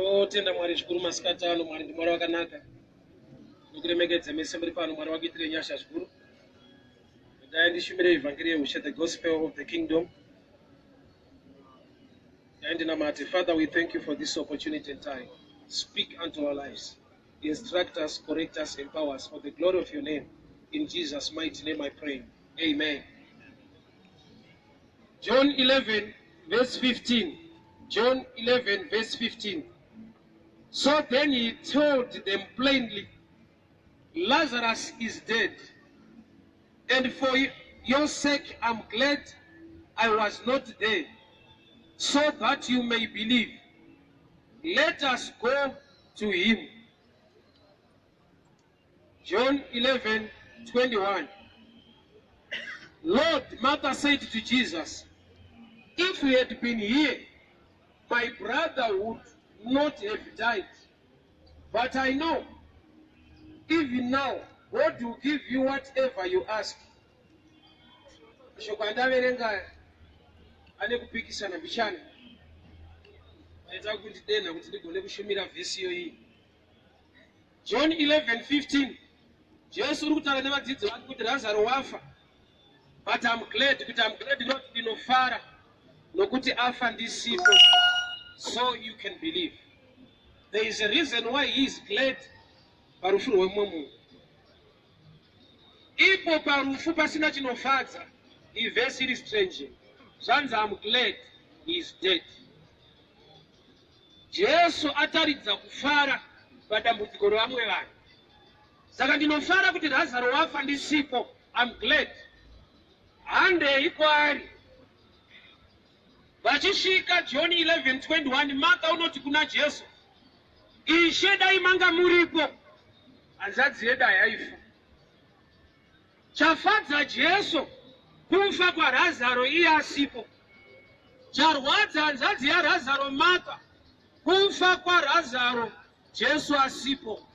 Totenda Mwari zvikuru masikati ano. Mwari ndimwari wakanaka. Nokuremekedza mese muri pano Mwari wakuitire nyasha zvikuru. Dai ndishumire evangelium which is the gospel of the kingdom. Father, we thank you for this opportunity and time. Speak unto our lives. Instruct us, correct us, empower us for the glory of your name. In Jesus' mighty name I pray. Amen. John 11, verse 15. John 11, verse 15. So then he told them plainly, Lazarus is dead, and for your sake I'm glad I was not there, so that you may believe. Let us go to him. John 11, 21. Lord, Martha said to Jesus, if you had been here, my brother would not have died. But I know, even now, God will give you whatever you ask. John 11:15. Jesus but I'm glad not to be no fara, no kuti afa ndisipo, so you can believe. There is a reason why he is glad. Parufu wemwe. Ipo parufu pasina chinofadza. He very strange. Zanza I'm glad he is dead. Jesu ataridza kufara padambudziko ramwe vanhu. Saka ndinofara kuti Lazaro wafa ndisipo. I'm glad. Hande ikwari. Vachisvika John 11:21 Martha unoti kuna Jesu, Ishe dai manga muripo. Hanzadzi yedu yaifa. Chafadza Jesu kufa kwa Lazaro iye asipo. Charwadza hanzadzi yaLazaro Martha kufa kwa Lazaro Jesu asipo.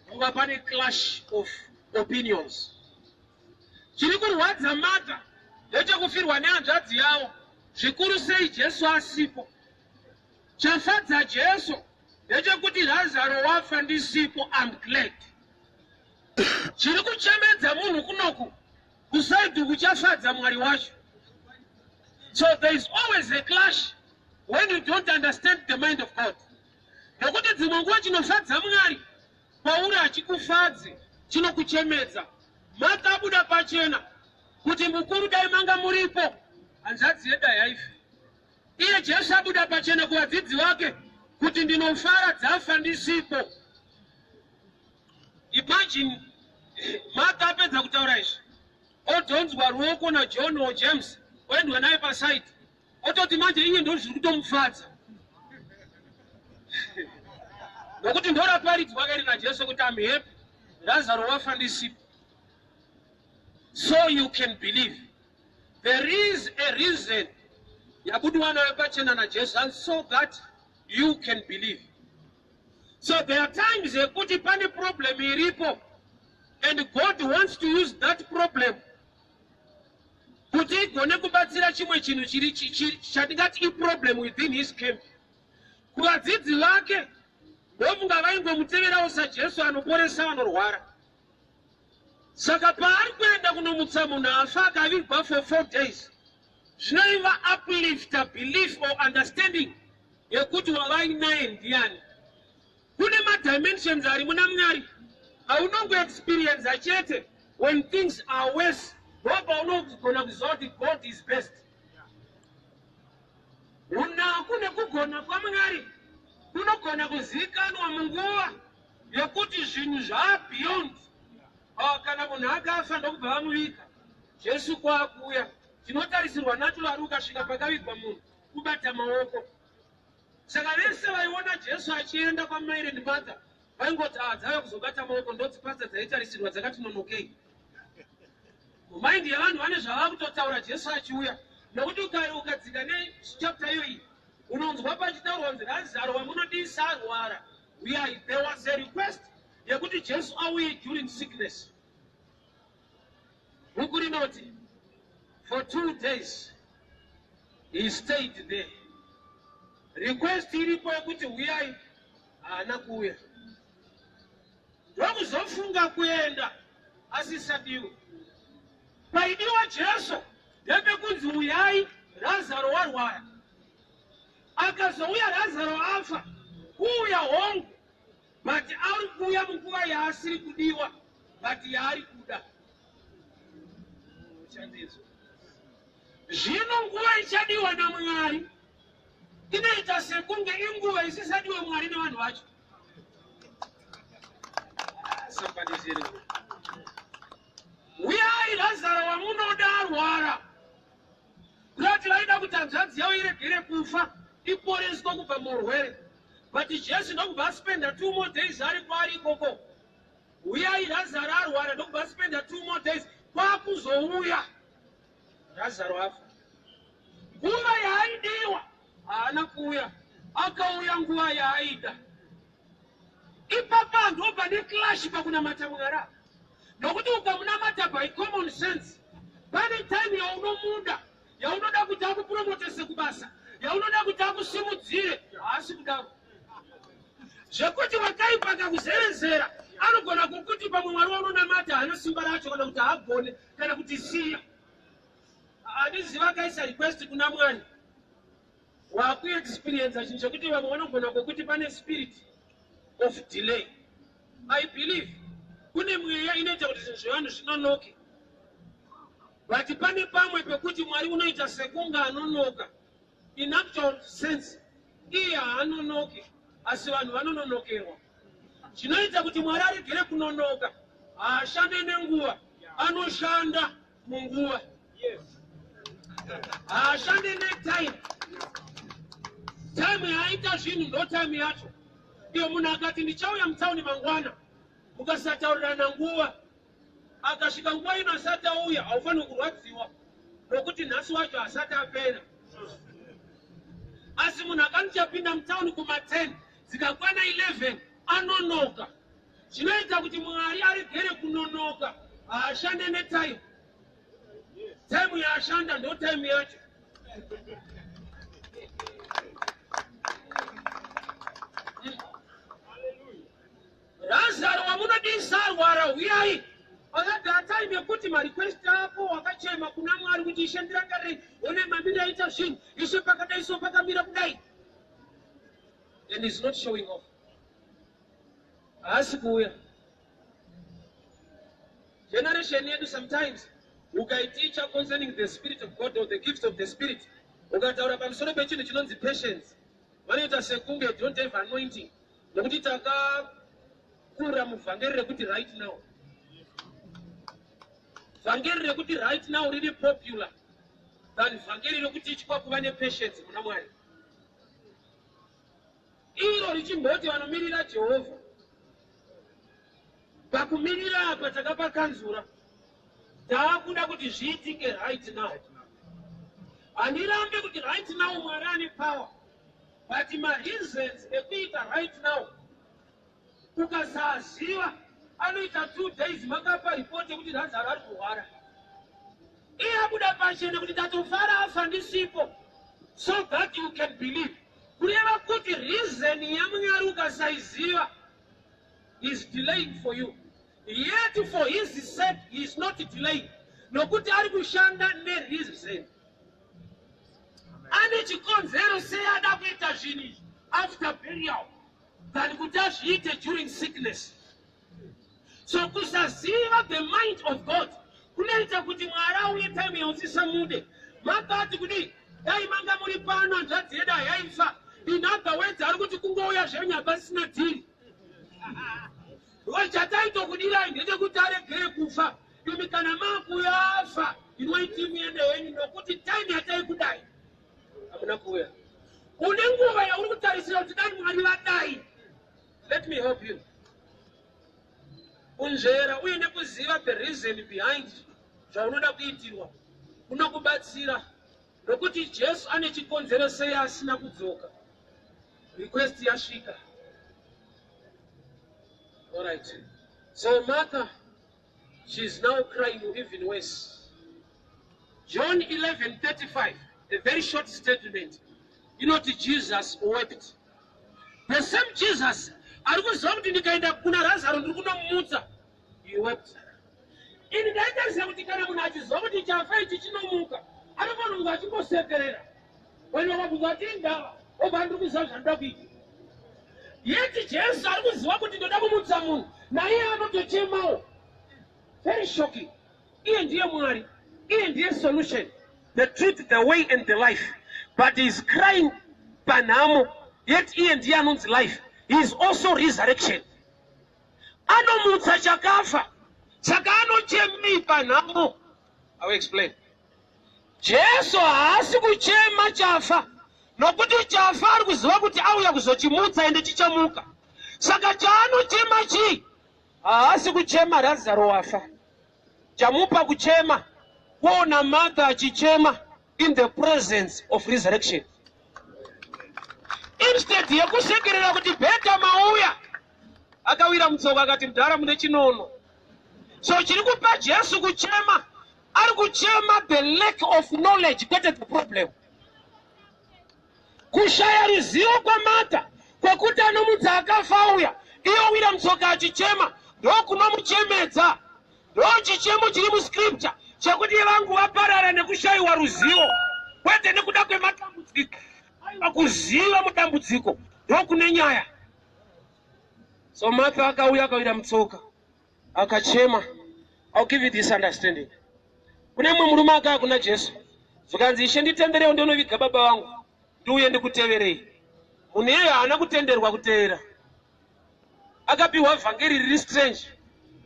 Kunga pane clash of opinions. Chiri kurwadza Martha ndechekufirwa nehanzvadzi yawo, zvikuru sei Jesu asipo. Chafadza Jesu ndechekuti Lazaro wafa ndisipo. I'm glad. Chiri kuchemedza munhu kunoku kusaidhi kuchafadza Mwari wacho. So there is always a clash when you don't understand the mind of God. Nokuti dzimwe nguva chinofadza Mwari pauri achikufadzi chinokuchemedza. Martha abuda pachena kuti mukuru dai manga muripo, hanzvadzi yedu yaifa. Iye Jesu abuda pachena kuvadzidzi vake kuti ndinofara dzafa ndisipo. Imagine Martha apedza kutaura izvi, odhonzwa ruoko naJohn or James oendwa naye paside, ototi manje iye ndo zviri kutomufadza. Nokuti ndoraparidzwa kari naJesu kuti I'm happy Lazaro wafa ndisipo. So you can believe. There is a reason yabudiwa nawe pachena naJesu, and so that you can believe. So there are times yekuti pane problem iripo, and God wants to use that problem kuti igone kubatsira chimwe chinhu chatingati iproblem within his camp. Kuvadzidzi vake ndofunga vaingomuteverawo saJesu anoporesa vanorwara. Saka paari kuenda kunomutsa munhu afa akavigwa for 4 days, zvinoiva uplifta belief or understanding yekuti wavainaye ndiani. Kune madimensions ari muna Mwari haunongoexperience chete when things are worse, ndopa unogona kuziva kuti God is best. Kune kugona kwaMwari kunogona kuzivikanwa munguva yekuti zvinhu beyond. Kana munhu akafa ndokubva vamuvika, Jesu kwakuuya, chinotarisirwa nacho ari ukasvika pakavigwa munhu kubata maoko. Saka vese vaiona Jesu achienda kwaMary and Martha vaingoti dzava kuzobata maoko ndodzipatsa dzaitarisirwa dzakati nonokei. Mumaindi yavanhu vane zvava kutotaura Jesu achiuya, nokuti ukadzika nechapta iyoyi unonzwa pachitaurwa kunzi Lazaro wamunodisa arwara. There was a request yekuti Jesu auye during sickness. Huku rinoti for 2 days he stayed there. Request iripo yekuti uyai haana kuuya. Ndokuzofunga kuenda asisadiwe. Paidiwa Jesu ndepekunzi uyai Lazaro warwara. Akazouya Lazaro afa, kuuya hongu, but ari kuuya munguva yaasiri kudiwa, but yaari kuda. Zvino nguva ichadiwa naMwari inoita sekunge inguva isisadiwe Mwari nevanhu vacho. Somebody said it. Uyai Lazaro wamunoda arwara. Kuti vaida kuti hanzvadzi yavo iregere kufa, iporeswe kubva murwere. But Jesu ndokubva aspenda 2 more days ari kwaari ikoko. Uyai Lazaro arwara, ndokubva aspenda 2 more days kwakuzouya Lazaro afa. Nguva yaaidiwa haana kuuya, akauya nguva yaaida. Ipapa ndobva neclash pakunamata Mwari. Nokuti ukamunamata by common sense, pane time yaunomuda, yaunoda kuti akupromotese kubasa, yaunoda kuti akusimudzire, haasi kudaro. Zvekuti wakaipa akakuzerezera, anogona kukuti pamwe Mwari waunonamata haana simba racho kana kuti haagone kana kuti siya. Handiziva akaisa request kuna Mwari. Wakuexperience chinhu chekuti vamwe vanogona kukuti pane spirit of delay. I believe kune mweya inoita kuti zvinhu zvevanhu zvinonoke. But pane pamwe pekuti Mwari unoita sekunga anonoka. In actual sense, iye haanonoke, asi vanhu vanononokerwa. Zvinoita kuti Mwari aregere kunonoka, haashande nenguva, anoshanda munguva. Haashande netime. Time yaaita zvinhu ndo time yacho. Iyo munhu akati ndichauya mutsauni mangwana, mukasataurirana nguva, akasvika nguva ino asati auya, haufaniri kurwadziwa, nokuti nhasi wacho hasati apera. Asi munhu akanichapinda mutsauni kuma10, dzikakwana 11, anonoka. Zvinoita kuti Mwari aregere kunonoka, haashande netime. Time yaashanda ndo time yacho. Lazaro wamunodisa arwara, uyai. Akati time yekuti marequest ako wakachema kuna Mwari kuti Ishe ndirangarei, one mamira aita zvinhu, Ishe pakadai so pakamira kudai. And he's not showing off. Haasi kuuya. Generation yedu sometimes ukaiticha concerning the Spirit of God or the gift of the Spirit, ukataura pamusoro pechinhu chinonzi patience, vanoita sekunge don't have anointing, nokuti takakura muvhangeri rekuti right now. Vhangeri rekuti right now riri popular than vhangeri rekuti ichikwa kuva nepatience muna Mwari. Iro richimboti vanomirira Jehovha. Pakumirira apa takapakanzura. Taakuda kuti zviitike right now. Handirambe kuti right now Mwari ane power. But reasons ekuita right now, ukasaziva, anoita 2 days makapa report yekuti Lazaro ari kurwara. Iye abuda pachena kuti tatofara afa ndisipo, so that you can believe. Kureva kuti reason yaMwari ukasaiziva is delaying for you. Yet for his sake he is not delaying. Nokuti ari kushanda nereason. Ane chikonzero seada kuita zvinhu after burial than kuti azviite during sickness. So kusaziva the mind of God kunoita kuti Mwari auye time yausisa mude. Makati kuti dai manga muri pano hanzvadzi yedu yaifa. In other words, ari kuti kungouya zvenya pasina dhiri. Chataito kudirai ndechekuti aregere kufa. Imi kana makuya afa, inoiti miende wenyu nokuti time yatai kudai. Hamuna kuya. Une nguva yauri kutarisira kuti dai Mwari vadai. Let me help you. Unjera uye nekuziva the reason behind zvaunoda kuitirwa kunokubatsira, nokuti Jesu ane chikonzero sei asina kudzoka. Request yasvika. All right. So Martha, she's now crying even worse. John 11:35, a very short statement. You know, Jesus wept. The same Jesus ari kuziva kuti ndikaenda kuna Lazaro ndiri kunomutsa. He wept. Ini ndaitarisira kuti kana munhu achiziva kuti chafa ichi chinomuka anofanira kunge achimbosekerera. Wena wakabvunza kuti indava obva ndiri kuziva zvandoda kuita. Yeti Jesu ari kuziva kuti ndoda kumutsa munhu naiye anotochemawo. Very shocking. Iye ndiye Mwari. Iye ndiye solution, the truth, the way and the life. But he is crying panamo. Yet iye ndiye anonzi life. He is also resurrection. Anomutsa chakafa. Saka anochemi panamo. I will explain. Jesu haasi kuchema chafa. Nokuti chafa ari kuziva kuti auya kuzochimutsa ende chichamuka. Saka chaanochema chi? Haasi kuchema Lazaro wafa. Chamupa kuchema kuona Martha achichema in the presence of resurrection. Instead yekusekerera kuti bheta mauya akawira mutsoka akati mudhara mune chinono. So chiri kupa Jesu kuchema ari kuchema the lack of knowledge kwete the problem. Kushaya ruzivo kwa Martha kwekuti anomutsa akafa auya iyo wira mutsoka achichema ndokunomuchemedza. Ndo chichemo chiri muscripture chekuti vangu vaparara nekushayiwa ruzivo kwete nekuda kwematambudziko. Kuziva mutambudziko ndokune nyaya. So Martha akauya akawira mutsoka akachema. I'll give you this understanding. Kune mumwe murume akauya kuna Jesu zvikanzi Ishe nditenderewo ndonoviga baba vangu ndiuye ndikuteverei. Munhu iye haana kutenderwa kuteera. Akapiwa vhangeri riri strange.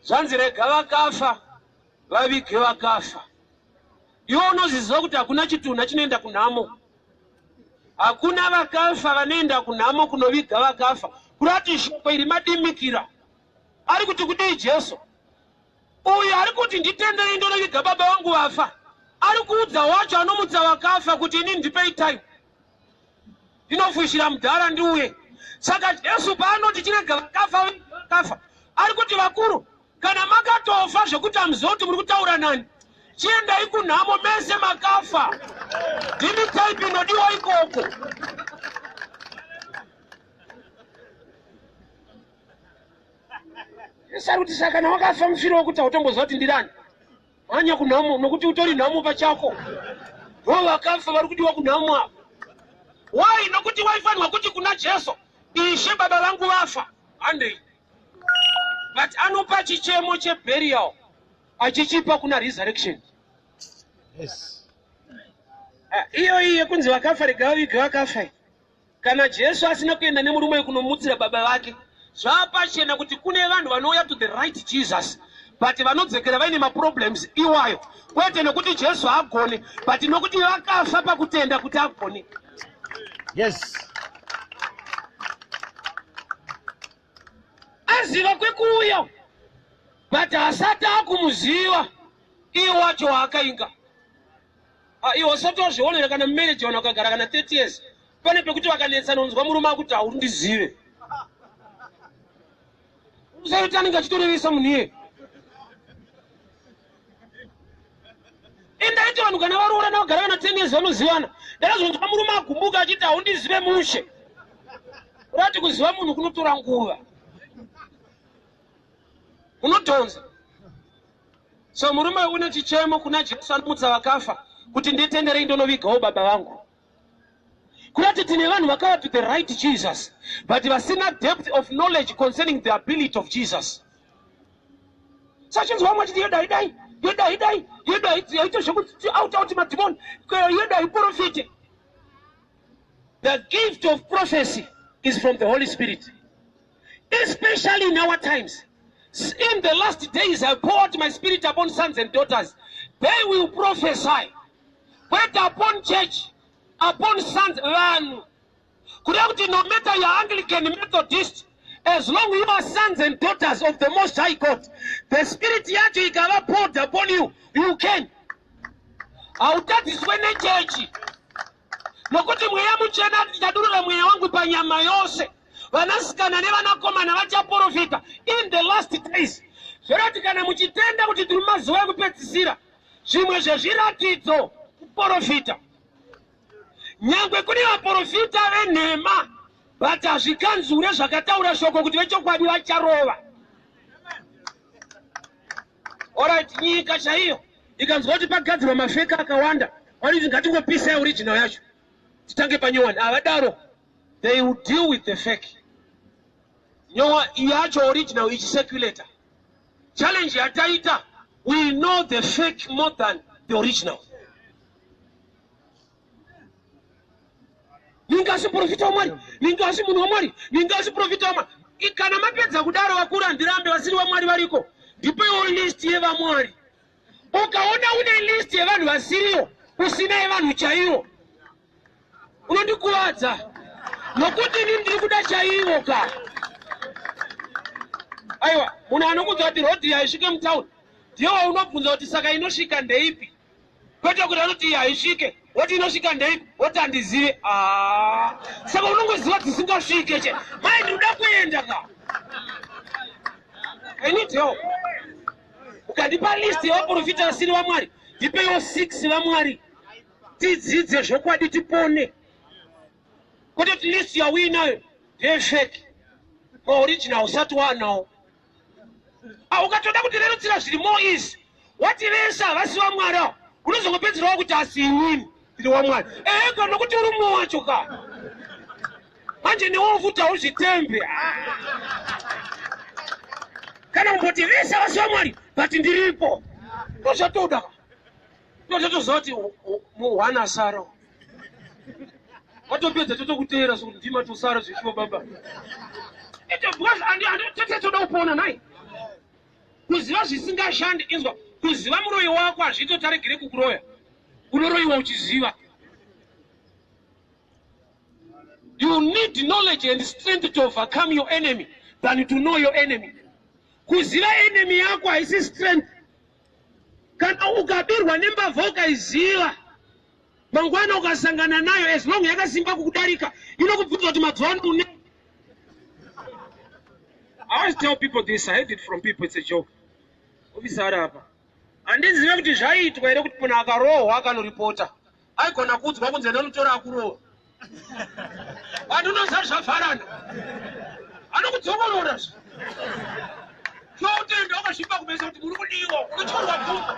Zvanzi rega vakafa vavige vakafa. Iwo unoziziva kuti hakuna chitunha chinoenda kunhamo. Hakuna vakafa vanoenda kunhamo kunoviga vakafa. Kurati shoko iri madimikira. Ari kuti kudii Jesu? Uyu ari kuti nditenderei ndonoviga baba vangu vafa. Ari kuudza wacho anomutsa vakafa kuti ini ndipei time. Ndinofushira mudhara ndiuye. Saka Jesu paanoti chirega vakafa ari kuti vakuru kana makatofa zvekuti hamuzivi kuti muri kutaura nani, chiendai kunhamo mese makafa. Ndini type inodiwa ikoko. Jesu ari kuti saka kana wakafa mufiro wekuti hautomboziva kuti ndirani, mhanya kunhamo nokuti utori nhamo pachako. Vo vakafa vari kudiwa kunhamo apa. Why? Nokuti waifanirwa kuti kuna Jesu Ishe baba vangu vafa handei. But anopa chichemo cheburial achichipa kuna resurrection. Yes. Iyo yekunzi vakafa rega vaviga vakafa. Kana Jesu asina kuenda nemurume kunomutsira baba vake, zvapachena kuti kune vanhu vanouya to the right Jesus but vanodzekera vaine maproblems iwayo. Kwete nekuti Jesu agone but nokuti vakafa pakutenda kuti agone. Yes. Aziva kwekuuya but asati akumuziva iye wacho waakainga. Iwo sotozvionera kana manager wana akagara kana 30 years pane pekuti vakanetsana unzwa murume akuti haundizive. Usaita anenge achitorevesa munhu iye. Endaiti vanhu kana varoorana vagara kana 10 years vanozivana. Ndakazonzwa murume agumbuka achiti haundizive mushe. Urati kuziva munhu kunotora nguva. Unotonza. So murume une chichemo kuna Jesu anomutsa vakafa kuti nditenderei ndonovigawo baba vangu. Kurati tine vanhu vakava to the right Jesus but vasina depth of knowledge concerning the ability of Jesus. Sachinzwa vamwe achiti yodai yaita zvekuti out madhimoni yodai profete. The gift of prophecy is from the Holy Spirit, especially in our times. In the last days I pour out my spirit upon sons and daughters. They will prophesy. But upon church, upon sons, no matter your Anglican Methodist, as long as you are sons and daughters of the Most High God, the Spirit yacho ikava poured upon you, you can. Hautatiswe nechechi. Nokuti mweya muchena tichadurura mweya wangu panyama yose. Vanasikana nevanakomana vachaprofita in the last days. Zvorati kana muchitenda kuti tiri mazuva ekupedzisira, zvimwe zvezviratidzo kuprofita. Nyangwe kune vaprofita venhema but hazvikanzure zvakataura shoko kuti vechokwadi vacharova. Alright, nyika chaiyo ikanzwa kuti pagadzirwa mafeka akawanda, vanoti ngatingopisai original yacho titange panyowani. Havadaro, they will deal with the fake. Nyowa yacho original ichiseculator. Challenge yataita, we know the fake more than the original. Ningasi profita omari, ningasi munhu omari, ningasi profita omari. Ikana mapedza kudaro vakuru handirambe vasiri vamwari variko, ndipewo list yevamwari. Ukaona une list yevanhu vasiriyo, usina yevanhu chaivo, unondikuwadza. Nokuti ini ndiri kuda chaivo ka. Aiwa, munhu anokudza kuti rodhi haisvike mutaundi, ndiye waunobvunza kuti saka inosvika ndeipi. Kwete kuti anoti haisvike, woti inosvika ndeipi, woti handizive. Saka unongoziva kuti isingasvike che. Mai ndinoda kuenda ka. I need help. Ukandipa list yevaprofita vasiri vamwari, ndipewo 6 vamwari. Tidzidze zvokwadi tipone. Kwete kuti list yauinayo ndeyefake, maoriginal usati wanawo. Ukatoda kuti rerutsira zviri more easy, wati vese havasi vamwari avo, unozongopedzerawo kuti asiinini ndiri wamwari. Kana nokuti uri mumwe wacho ka. Manje newo futi hauzvitembe. Kana umboti vese havasi vamwari, but ndiripo. Ndozvatoda ka. Ndozvatoziva kuti muhwana asara. Watopedza totokuteera sokuti ndima tosara zvishiwo baba. Because handitoda kupona nai. Kuziva zvisingashandi inzwa. Kuziva muroyi wako hazvitotaregere kukuroya. Unoroyiwa uchiziva. You need knowledge and strength to overcome your enemy than to know your enemy. Kuziva enemy yako haisi strength. Kana ukabirwa nembavha ukaiziva, mangwana ukasangana nayo, as long yakasimba kukudarika, inokubvunza kuti mazuva une. I always tell people this, I heard it from people, it's a joke. Ofisara hapa. Handizive kuti zvaitwa here kuti munhu akarohwa akanoripota. Aigona kudzwa kunze nenotora akurohwa. Vanhu unoziva zvafarana. Anokudzongorora. Chotenda wakasvipa kumesa kuti muri kudiwa, unochorwa bvunza.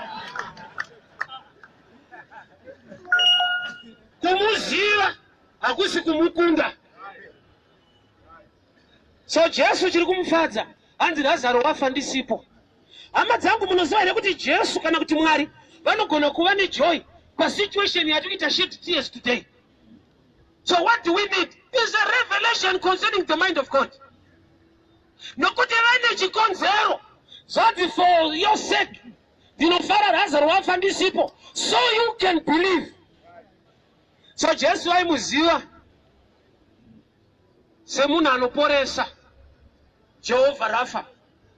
Kumuziva hakusi kumukunda. So Jesu chiri kumufadza, hanzi Lazaro wafa ndisipo. Hama dzangu munoziva here kuti Jesu kana kuti Mwari vanogona kuva nejoy pasituation yatikuita shed tears today. So what do we need? Is a revelation concerning the mind of God. Nokuti vane chikonzero zvati for your sake ndinofara Lazaro wafa ndisipo, so you can believe. So Jesu aimuziva semunhu anoporesa, Jehovha Rafa.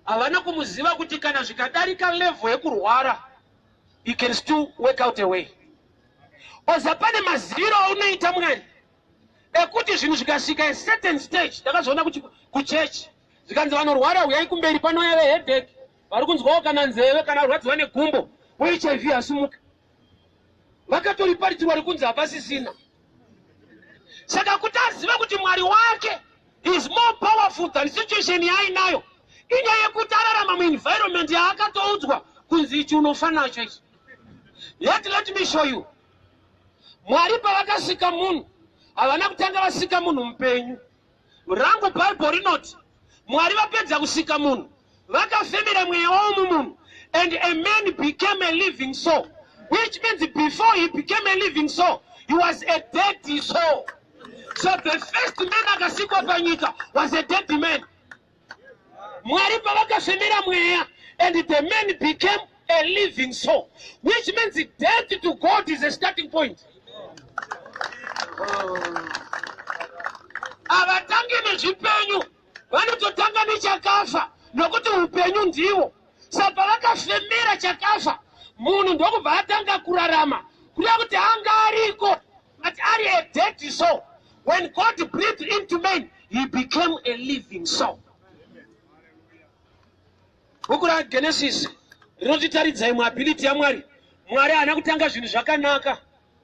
Havana kumuziva kuti kana zvikadarika level yekurwara, he can still work out a way. Oza pane maziro aunoita mwani ekuti zvinhu zvikasvika a certain stage. Ndakazviona kuti kuchechi zvikanzi vanorwara uyai kumberi panoyeve headache, vari kunzwawo kana nzeve, kana rwadziwa negumbo, HIV yasumuka, vakatoriparitirwa rikunzi hapasisina. Saka kuti azive kuti Mwari wake is more powerful than situation yaainayo, inyaya yekuti ararama muenvironment yaakatoudzwa kunzi ichi unofa nacho ichi. Yet let me show you. Mwari pavakasika munhu, havana kutanga vasika munhu mupenyu. Rangu Bible rinoti Mwari vapedza kusika munhu, vakafemera mweya wavo mumunhu, and a man became a living soul, which means before he became a living soul, he was a dead soul. So the first man akasikwa panyika was a dead man. Mwari pavakafemera mweya, and the man became a living soul, which means death to God is a starting point. Avatangi nezvipenyu vanototanga nechakafa, nokuti upenyu ndiwo. Saka vakafemera chakafa, munhu ndokubva atanga kurarama, kuda kuti anga ariko, but ari a dead soul. When God breathed into man, he became a living soul. Book of Genesis rinotitaridza imwe ability yaMwari. Mwari haana kutanga zvinhu zvakanaka,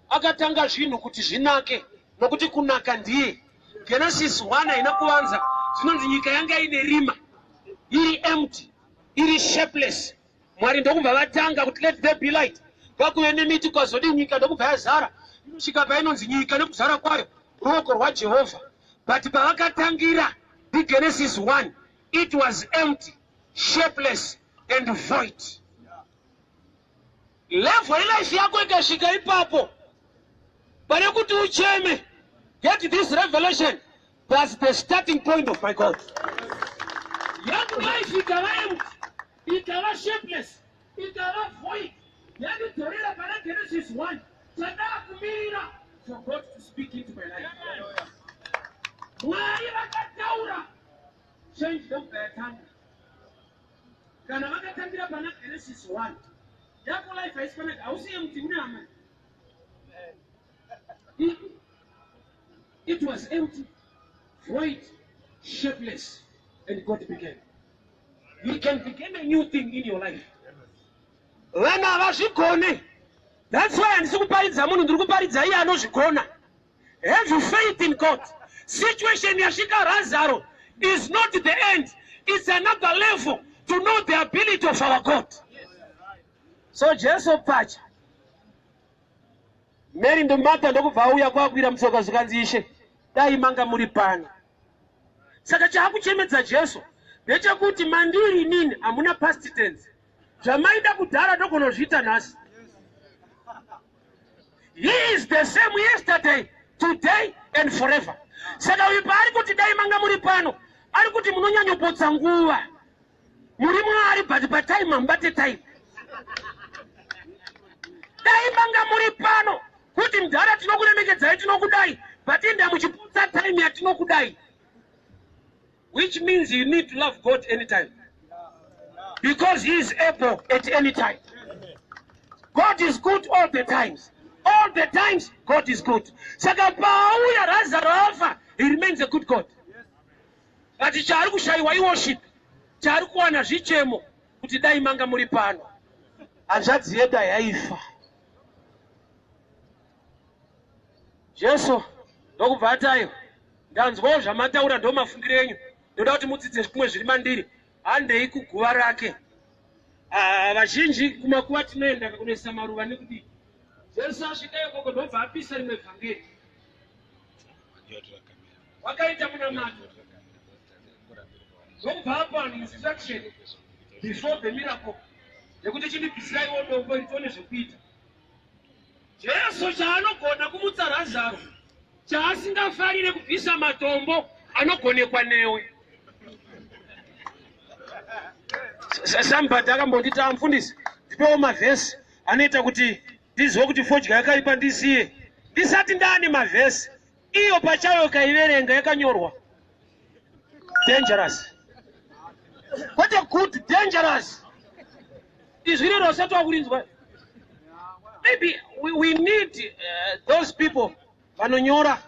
akatanga zvinhu kuti zvinake, nokuti kunaka ndiye. Genesis 1 haina kuanza. Zvinonzi nyika yanga ine rima, iri empty, iri shapeless. Mwari ndokubva vatanga kuti let there be light. Kwakuve nemiti kwazodi nyika ndokubva yazara. Inosvika painonzi nyika nekuzara kwayo ruoko rwaJehovha. But pavakatangira Genesis 1, it was empty, shapeless and void. Level life yako ikashika ipapo. Pane kuti ucheme. Get this revelation. That's the starting point of my God. Young life ikava empty, ikava shapeless, ikava void. Yani torera pana Genesis 1. Chanda kumira for God to speak into my life. Mwari vakataura. Change them by time. Kana vakatangira pana Genesis 1. Yako life haisipana hausiye mti unama. It was empty, void, shapeless, and God began. You can begin a new thing in your life. That's why I'm so have faith in God. Situation Yashika Razaro is not the end, it's another level to know the ability of our God. So Jesus patch. Mary ndo mata ndokubvauya kwakwira mutsoka zvikanzishe dai manga muri pano. Saka chakuchemedza Jesu ndechekuti mandiri nini hamuna past tense. Zvamaida kudhara ndokunozviita nhasi. He is the same yesterday, today and forever. Saka uyu paari kuti dai manga muri pano ari kuti munonyanyopotsa nguva. Muri Mwari but pa time ambate time. Dai manga muri pano kuti mdhara tinokuremekedzai tinokudai but inda muchiputsa time yatinokudai. Which means you need to love God anytime. Because he is able at any time. God is good all the times. All the times, God is good. Saka pauya Lazarus alpha, he remains a good God. But chari kushaiwa I worship. Chari kuwana zvichemo kuti dai manga muri pano. Hanzvadzi yedu yaifa. Jesu ndokubva atayo. Ndanzwawo zvamataura ndo mafungiro enyu. Ndoda kuti mudzidze kumwe zviri mandiri. Handei kuguva rake. Vazhinji kumakuva tinoenda kunoisa maruva nekuti Jesu asvika ikoko ndobva apisa rimwe vhangeri. Wakaita munamato. Ndobva apa instruction before the miracle. Nekuti chindibvisira iwo dombo ritone zvekuita. Jesu chaanogona kumutsa Lazaro, chaasingafarire kubvisa matombo anogonekwa newe. Somebody akambondita mufundisi ndipewo mavhesi anoita kuti ndizive kuti fodya yakaipa ndisiye. Ndisati ndane mavhesi iyo pachayo kaiverenga yakanyorwa. Dangerous. What a good dangerous. Izvi rero usati wakurinzwa. Maybe we need those people vanonyora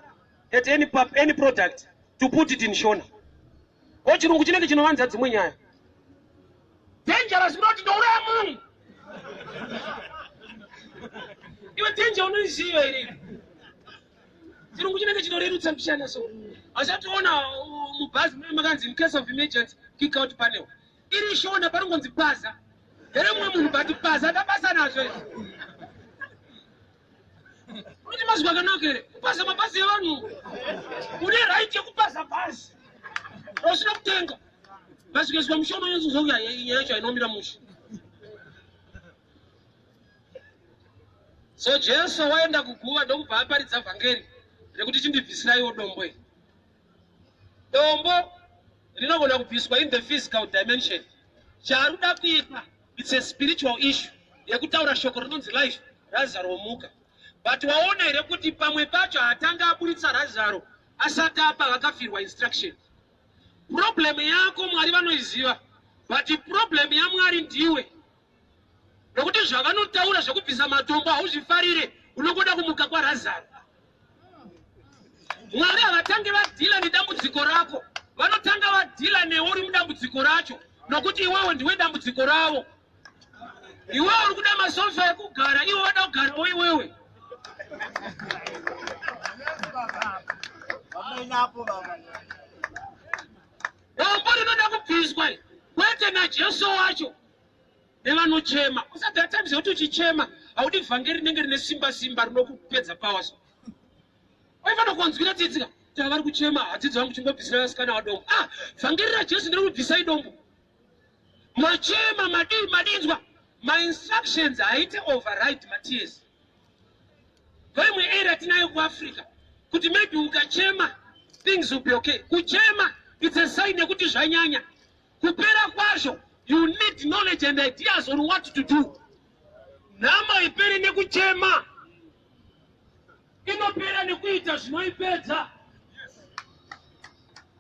at any product to put it in Shona. Chirungu chinenge chinovanza dzimwe nyaya. Dangerous not ndouraya munhu. Iwe danger unoziva iri. Chirungu chinenge chinorerutsa mishana so. Asationa mubhazi mune makanzi in case of emergency kick out panel. Iri Shona paringonzi paza. Here mumwe munhu bati paza tabasa nazvo izvi. Kuti mazwa kanakere kupasa mabhazi evanhu. Une right yekupasa bhazi. Usina kutenga. Baswezwa mushono yenzu zokuya yacho inomira mushi. So Jesu waenda kuguva ndokubva aparidza vhangeri rekuti chindibvisira iwo dombo iri. Dombo rinogona kubviswa in the physical dimension. Charuda kuita, it's a spiritual issue. Yekutaura shoko rinonzi life, Lazaro omuka. But waona here kuti pamwe pacho atanga aburitsa Lazaro asati apa vakafirwa instruction. Problem yako Mwari vanoiziva, but problem yaMwari ndiwe. Nokuti zvavanotaura zvekubvisa matombo hauzvifarire, unogoda kumuka kwaLazaro. Mwari havatange vadhila nedambudziko rako, vanotanga vadhila newe uri mudambudziko racho, nokuti iwewe ndiwe dambudziko ravo. Iwewe uri kuda masofa ekugara, iwe wada kugarawo iwewe. Wambori noda kubviswa kwete naJesu wacho nevanochema. Usati atimes kuti uchichema haudi vhangeri rinenge rine simba rinokupedza powers. Waifana kuwanzwira tsitsika kuti vari kuchema hadzidzi vangu chimbobvisira vasikana vadombo. Vhangeri raJesu ndiri kubvisai dombo. Machema madinzwa. My instructions haite override matears. Vamwe era tinayo kuAfrica kuti maybe ukachema things will be okay. Kuchema it's a sign yekuti zvanyanya. Kupera kwazvo you need knowledge and ideas on what to do. Nama iperi nekuchema. Inopera nekuita zvinoipedza.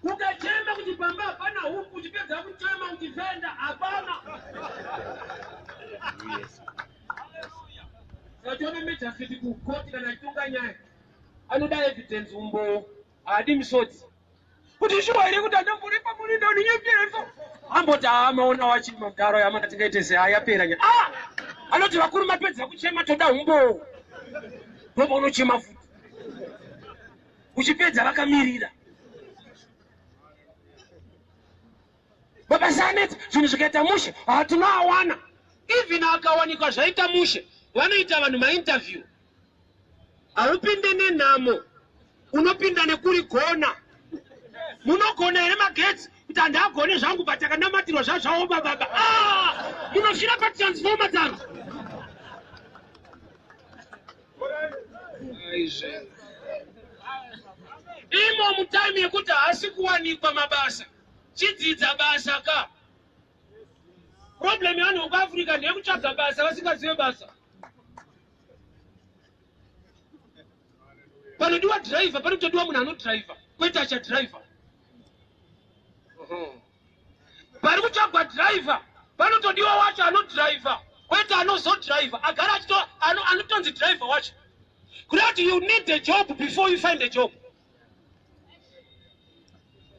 Ukachema kuti pamba hapana huku uchipedza kuchema uchivenda hapana. Sachona mecha siti kukoti kana chitunga nyaya. Anoda evidence umbo hadi misodzi. Kuti shuwa iri kuti andamburi pamuri ndo ninyepyeso. Amboti amaona wachima mgaro yamana tingaite yapera nya. Anoti vakuru mapedza kuchema toda umbo. Ndombo unochema futi. Uchipedza vakamirira. Baba Sanet, zvinhu zvikaita mushe, hatunoawana. Even akawanikwa zvaita mushe, vanoita vanhu mainterview. Haupinde nenhamo, unopinda nekuri gona. Munogona here magetsi, kuti handagone zvangu patakanamatiro zvazvaomba baba. Munoshira patransformer dzangu. Imo mutime yekuti haasi kuwanikwa mabasa. Chidzidza basa ka. Problem yavanhu vekuAfrica ndeyekutsvaga basa vasingazive basa. Panodiwa driver, panotodiwa munhu anodriver, kwete achadriver. Pari kutsvagwa driver, panotodiwa wacho anodriver, kwete anozodriver. Agara anotonzi driver wacho. Kuti you need a job before you find a job.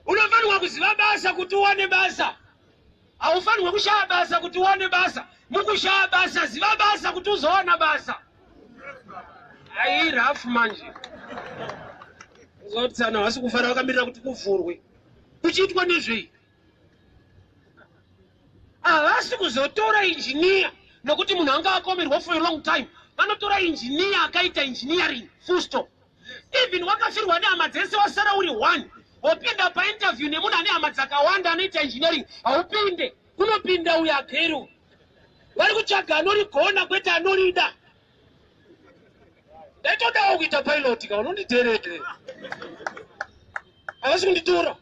Unofanirwa kuziva basa kuti uwane basa. Haufanirwi kushaya basa kuti uwane basa. Mukushaya basa, ziva basa kuti uzowana basa. Ai rafu manje. Zoti sana wasi kufara wakamirira kuti kuvhurwe. Kuchiitwa nezvei? Havasi kuzotora engineer nokuti munhu anga akomerwa for a long time. Vanotora engineer akaita engineering full stop. Even wakafirwa nehama dzese wasara uri one. Wopinda pa interview nemunhu ane hama dzakawanda anoita engineering, haupinde. Kunopinda uya keru. Vari kutsvaga anorigona kwete anorida. Ndaitodawo kuita pilot ka unonditeerere. Havasi kunditora.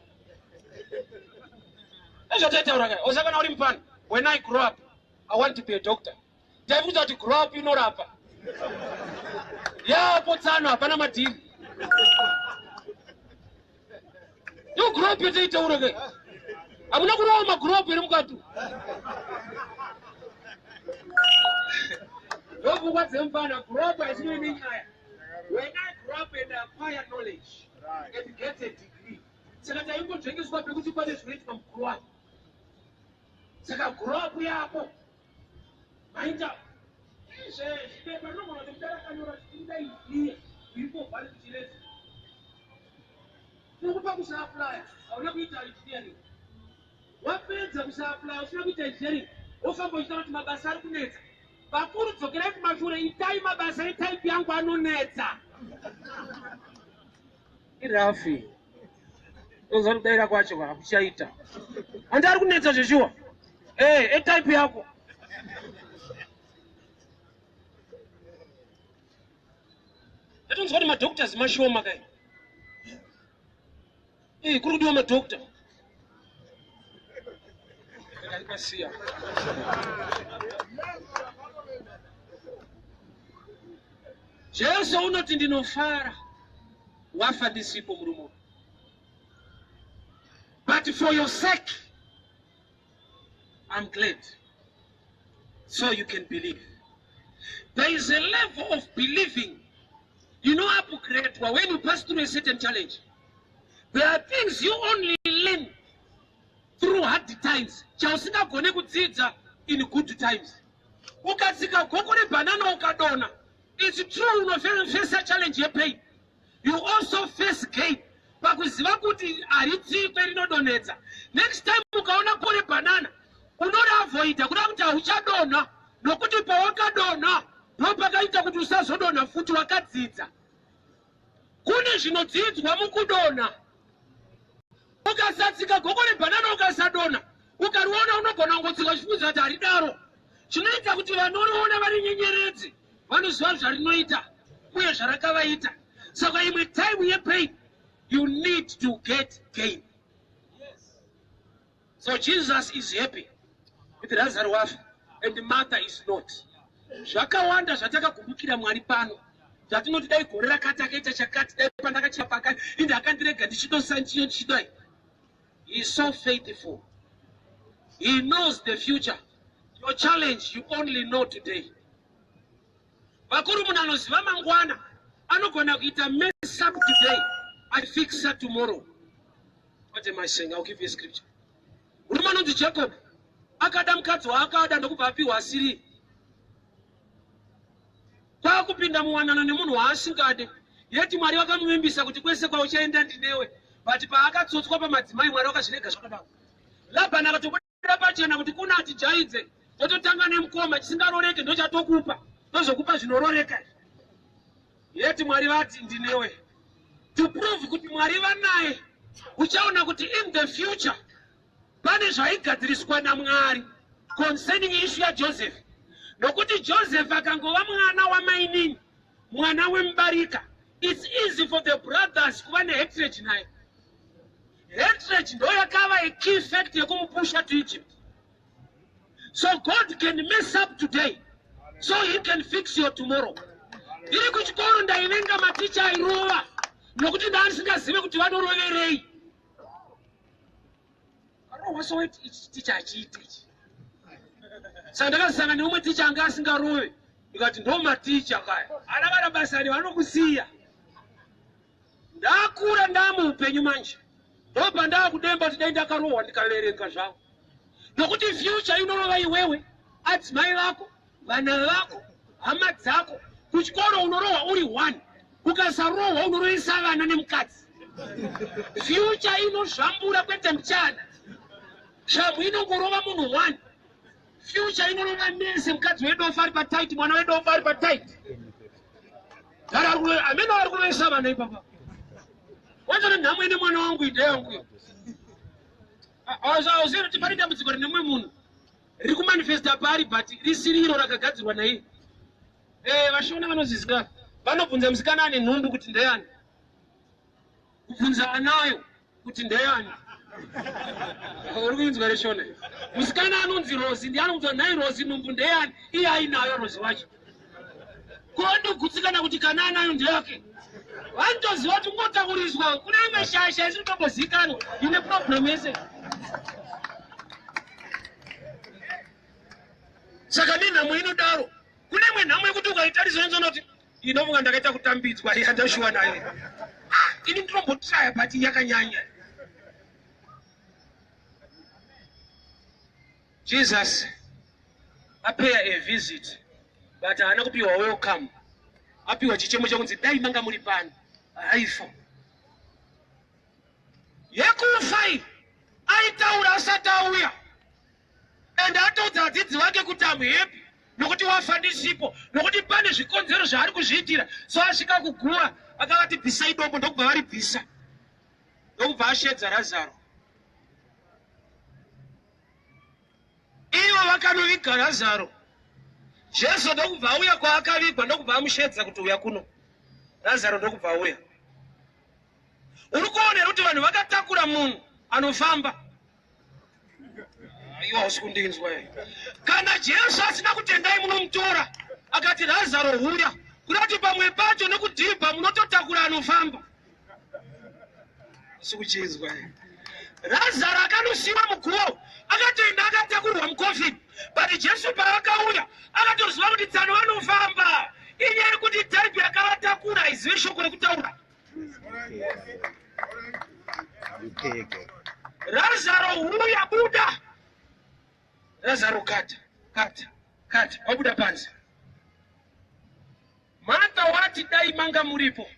Ezvataitaura kai, osakana uri mupani. When I grow up, I want to be a doctor. Ndaifuta kuti grow up inorapa. Yapo tsano hapana madhiri. You grow up yete itaura kai. Hamuna kurowa magrow up ere mukatu. Ndopfungwa dzemufana, grow up haisino nenyaya. When I grow up and acquire knowledge and get a degree, saka taingodzengeswa pekuti pane zvinoitwa mugrow up. Saka grow up yako mainda zvipepa rinogona kuti mutarakanyora zvichidai iye iripo bhari kuchirezi tinokupa kusaaplaya hauna kuita engineering. Wapedza kusaaplaya usina kuita engineering wofamba uchita kuti mabasa ari kunetsa. Vakuru dzokerai kumashure, itai mabasa etaipi yangu anonetsa. Irafi oza kudaira kwacho hakuchaita. Handi ari kunetsa zveshuwa. Etaipi yako. Ndatonzwa kuti madoctors mashoma kai. Kuri kudiwa madoctor. Ndakasiya. Jesu unoti ndinofara wafa ndisipo murumo. But for your sake, I'm glad. So you can believe. There is a level of believing. You know, hypocrite, when you pass through a certain challenge, there are things you only learn through hard times. Chausina gone kudzidza in good times. Ukazika kokore banana ukadona. It's true, you face a challenge, you pain. You also face gain. pakuziva kuti ari tsikwe rinodonhedza. Next time ukaona kore banana unoavoida kuda kuti hauchadonha, nokuti pawakadonha ndopakaita kuti usazodonha futi wakadzidza. Kune zvinodzidzwa mukudonha. Ukasatsika gogo rebanana ukasadonha, ukariona unogona kungotsika chifunza kuti haridaro. Zvinoita kuti vanoriona vari nyenyeredzi vanoziva zvarinoita uye zvarakavaita. Saka imwe time yepain, you need to get gain. So Jesus is happy with Lazarus wafa and Martha is not. Zvakawanda zvatakakumbukira Mwari pano. Zvatinoti dai gore rakati akaita chakati, dai pandakachira pakati, inde akandirega ndichidosani chidai. He is so faithful. He knows the future. Your challenge, you only know today. Vakuru munhu anoziva mangwana anogona kuita mess up today and fix her tomorrow. What am I saying? I'll give you a scripture. Murume anonzi Jacob akada mukadzi waakada ndokubva apiwa asiri. Kwakupinda muwanano nemunhu waasingade. Yeti Mwari vakamuvimbisa kuti kwese kwauchaenda ndinewe. But paakatsotswa pamadzimai Mwari vakazvirega zvakadaro. Labhani akatobudira pachena kuti kuna atijaidze. Tototanga nemukoma chisingaroreke ndochatokupa. Tozokupa zvinororeka. Yeti Mwari vati ndinewe. To prove kuti Mwari vanaye, uchaona kuti in the future pane zvaigadziriswa naMwari concerning issue ya Joseph. Nokuti Joseph akangova mwana wamainini, mwana wemubarika. It's easy for the brothers kuva nehatred naye. Hatred ndo yakava a key factor yekumupusha to Egypt. So God can mess up today, so he can fix your tomorrow. Iri kuchikoro ndaivenga maticha airova, nokuti ndanisingazive kuti vanoroverei. Arowa ichi ticha achiita ichi. Saka ndakasangana neumwe ticha anga asingarove, ndikati ndo maticha kaya. Ana vana basani vanokusiya. Ndakura ndamuupenyu manje. Ndopa ndakudemba kuti dai ndakarohwa ndikaverenga zvavo. Nokuti future inorova iwewe, adzimai vako, vana vako, hama dzako. Kuchikoro unorohwa uri 1. Ukasarohwa unoroisa vana nemukadzi. Future inozvambura kwete mchana. Shamhu inongorova munhu 1. Future inorova nese, mukadzi wedu ofari pataiti, mwana wedu ofari pataiti. Ameno ari kuroisa vana ipapa. Wanzana nhamwe ine mwana wangu ide yangu. Auziva kuti pane dambudziko rinemumwe munhu riri kumanifesta pari but risiri iro rakagadzirwa naye. Vashona vanozizika vanobvunza musikana ane nhumbu kuti ndeyani. Kubvunza anayo kuti ndeyani. Uri kuinzwa reshona. Musikana anonzi Rozi ndiye anobvunza naye Rozi nhumbu ndeyani. Iye ainayo Rozi wacho. Kondogutsikana kuti kana anayo ndeyake. Vantoziva kuti ngotakuriswa kune imwe shasha isiri kutombozikanwa ine problem yese. Saka nenhamwe inodaro. Kune imwe nhamwe yekuti ukaitarisa unozona kuti inofunga ndakaita kutambidzwa yandashuwa nayo. Ini ndinombotraya but yakanyanya. Jesus apaya a visit but haana kupiwa welcome. Apiwa chichemo chakunzi dai manga muri pano. Haifo. Yekufai aitaura asati auya. And ataudza vadzidzi vake kuti amuhepi nokuti wafa ndisipo, nokuti pane zvikonzero zvaari kuzviitira. So asvika kuguva akavati bvisai dombo, ndokubva varibvisa. Ndokubva ashedza Lazaro. Ivo vakanoviga Lazaro. Jesu ndokubva auya kwaakavigwa, ndokubva amushedza kuti uya kuno. Lazaro ndokubva auya. Uri kuonera kuti vanhu vakatakura munhu anofamba. Iwo hausi kundinzwa ere. Kana Jesu asina kutendai munomutora akati Lazaro huya, kuti pamwe pacho nekudhibha munototakura anofamba. Sikuchinzwa ere. Lazaro akanosiwa muguwo akatoenda akatakurwa mucovid. But Jesu paakauya akatoziva kuti tsano vanofamba. Inyaya kuti type yakavatakura haizivi shoko rekutaura. Lazaro huya buda. Lazaro kata. Wabuda panza. Martha wati dai manga muripo.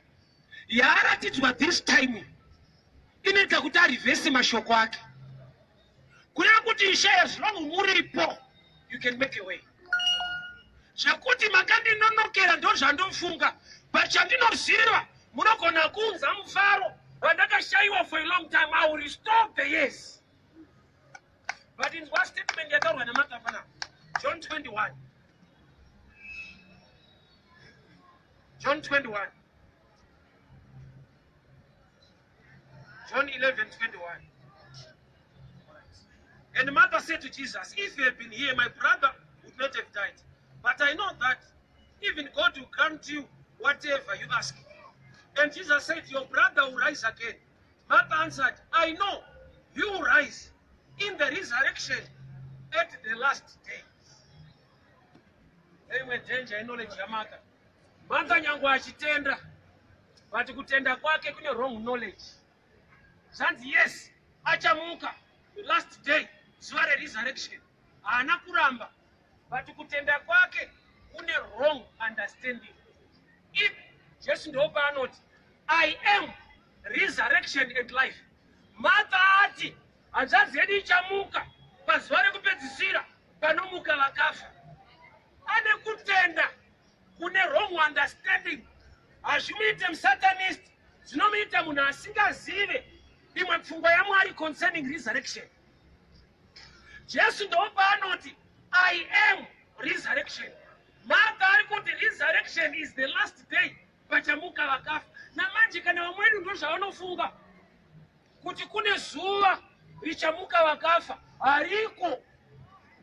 Yaratidzwa this time inoita kuti arivhesi mashoko ake. Kureva kuti Ishe, as long muripo, you can make a way. Zvakuti makandinonokera ndo zvandofunga, but chandinoziva munogona kunza mufaro wandakashaiwa for a long time. I will restore the years. But in what statement yataurwa naMartha pana? John 21. John 21. John 11:21. And Martha said to Jesus, if you had been here, my brother would not have died. But I know that even God will grant you whatever you ask. And Jesus said, your brother will rise again. Martha answered, I know you will rise in the resurrection at the last day. Anyway, danger knowledge ya Martha. Martha nyangu achitenda, but kutenda kwake kune wrong knowledge. Sanzi yes, achamuka, the last day, zuwa resurrection. Ana kuramba, but kutenda kwake kune wrong understanding. If just ndo panoti, I am resurrection and life. Martha ati, azazi edi chamuka, pazuwa rekupedzisira, panomuka vakafa. Ane kutenda kune wrong understanding. Azvimuite musatanist, zvinomuita munhu asingazive imwe pfungwa yaMwari concerning resurrection. Jesu ndo paanoti, I am resurrection. Martha ari kuti resurrection is the last day, pachamuka vakafa. Namanje kana vamweni ndo zvavanofunga kuti kune zuva richamuka vakafa. Hariko.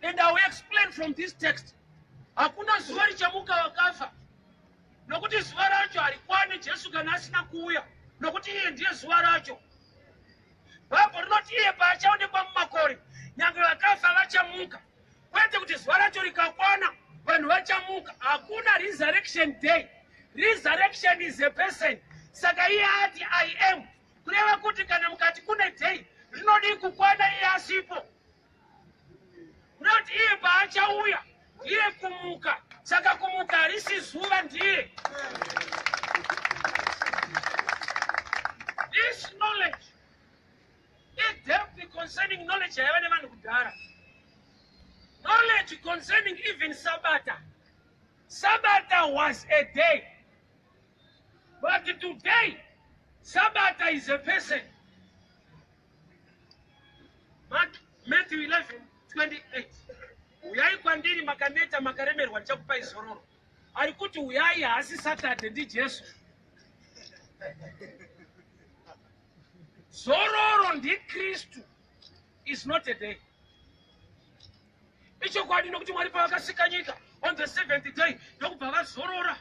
And I will explain from this text. Hakuna zuva richamuka vakafa. Nokuti zuva racho harikwani Jesu kana asina kuuya. Nokuti iye ndiye zuva racho. Bhaibheri rinoti iye paachaonekwa mumakore, nyange vakafa vachamuka. Kwete kuti zuva racho rikakwana, vanhu vachamuka. Hakuna resurrection day. Resurrection is a person. Saka iye ati I am. Kureva kuti kana mukati kune day, rinodi kukwana iye asipo. Kureva kuti iye paachauya, iye kumuka. Saka kumuka harisi zuva ndiye. This knowledge, it depth concerning knowledge hayavane vanhu kudhara. Knowledge concerning even Sabbath. Sabbath was a day. But today, Sabbath is a person. Matthew 11:28. Uyai kwandiri makaneta makaremerwa ndichakupai zororo. Ari kuti uyai haasi Saturday ndi Jesu. Zororo ndi Kristu is not a day. Icho kwadi nokuti Mwari pavakasika nyika on the 7th day ndokubva vazorora.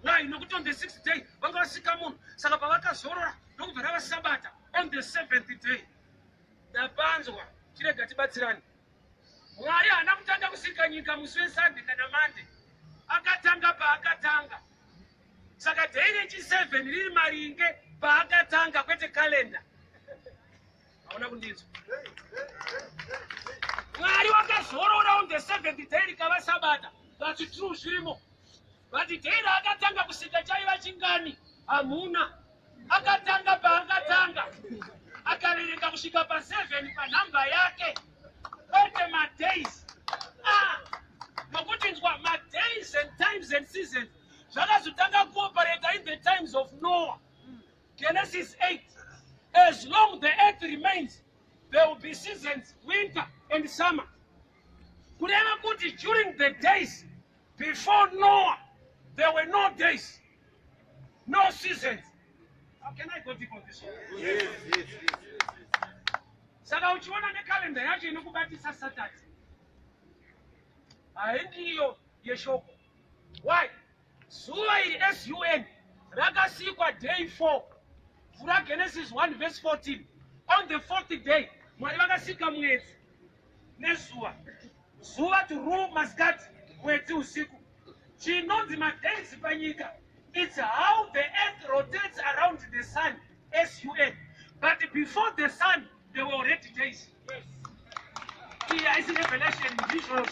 Why? Nokuti on the 6th day vanga vasika munhu. Saka pavakazorora ndokubva rava Sabata on the 7th day. Ndapanzwa chirega tibatsirani. Mwari haana kutanga kusika nyika musi weSunday kana Monday. Akatanga paakatanga. Saka day rechi7 riri maringe paakatanga kwete kalenda. Hauna kundinzwa. Mwari wakazorora on the 7th day rikava Sabata. That's true zvirimo. But day raakatanga kusika chaiva chingani? Hamuna. Akatanga paakatanga. Akaverenga kusvika pa7 panhamba yake. Kwete madays. Nokutinzwa madays and times and seasons. Zvakazotanga kuoperate in the times of Noah. Genesis 8. As long the earth remains, there will be seasons, winter and summer. Kureva kuti during the days before Noah, there were no days, no seasons. How can I go deep on this one? Yes. Saka uchiona nekalenda yacho inokubatisa Saturday. Haindiyo yeshoko. Why? Zuva iri SUN rakasikwa day 4. Vura Genesis 1:14. On the 4th day, Mwari vakasika mwedzi nezuva. Zuva to rule masikati, mwedzi usiku. Chinonzi madays panyika. It's how the earth rotates around the sun, SUN. But before the sun, there were already days. Here is revelation visuals.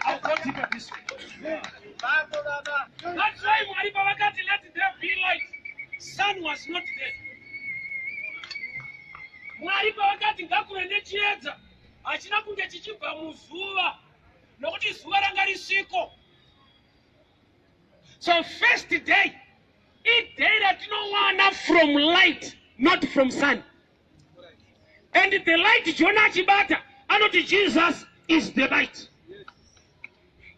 I'll go deeper this way. That's why Mwari Babakati let there be light. Sun was not there. Mwari Babakati ngakurende chiedza. Achina kunge chichibva muzuva. Nokuti zuva ranga risiko. So first day, it day that no one from light, not from sun. And the light Jonah Chibata, and Jesus is the light.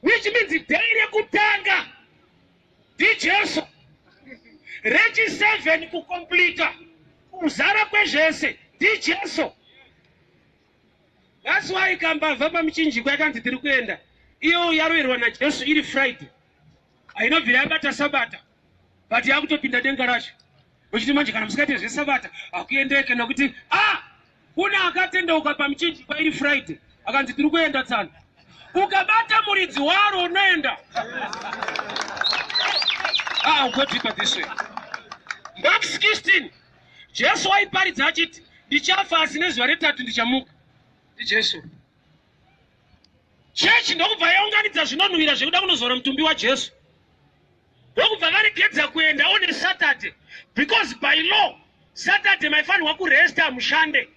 Which means the day kutanga, the Jesus, Regi 7 ku complete, uzara kwe Jesse, the Jesus. That's why kamba vapa mchinji kwa kanti tirukwenda. Iyo yaruirwa na Jesu ili Friday. Aino virabata sabata. But yakutopinda denga racho. Uchiti manje kana musikati zvesabata akuendeke nokuti kuna akatenda ukapa mchinji kwa ili Friday. Akanti tirukwenda tsana. Ukabata muridzi waro unoenda. Go deeper this way. Mark 16. Jesu waiparidza achiti ndichafa asi nezuva retatu ndichamuka. Jesu. Church ndokubva yaunganidza zvinonhuhwira zvekuda kunozora mutumbi waJesu. Ndokubva varegedza kuenda on a Saturday. Because by law, Saturday maifanirwa kuresta mushande.